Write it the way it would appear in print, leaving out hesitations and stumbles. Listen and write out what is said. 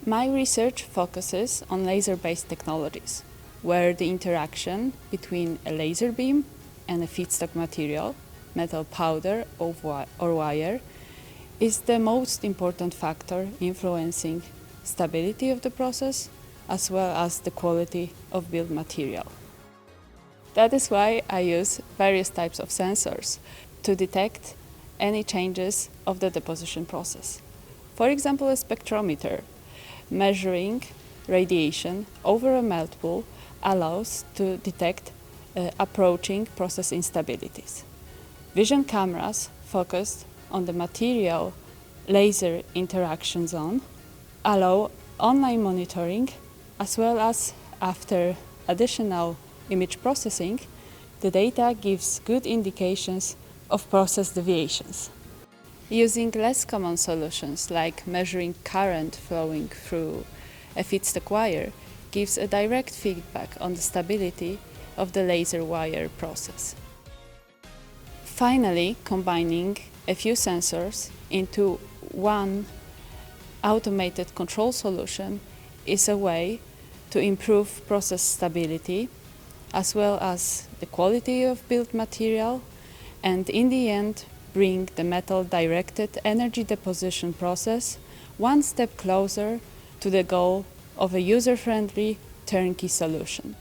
My research focuses on laser-based technologies, where the interaction between a laser beam and a feedstock material, metal powder or wire, is the most important factor influencing stability of the process as well as the quality of build material. That is why I use various types of sensors to detect any changes of the deposition process. For example, a spectrometer measuring radiation over a melt pool allows to detect approaching process instabilities. Vision cameras focused on the material laser interaction zone allow online monitoring, as well as after additional image processing, the data gives good indications of process deviations. Using less common solutions like measuring current flowing through a feedstock wire gives a direct feedback on the stability of the laser wire process. Finally, combining a few sensors into one automated control solution is a way to improve process stability as well as the quality of built material, and in the end bring the metal-directed energy deposition process one step closer to the goal of a user-friendly turnkey solution.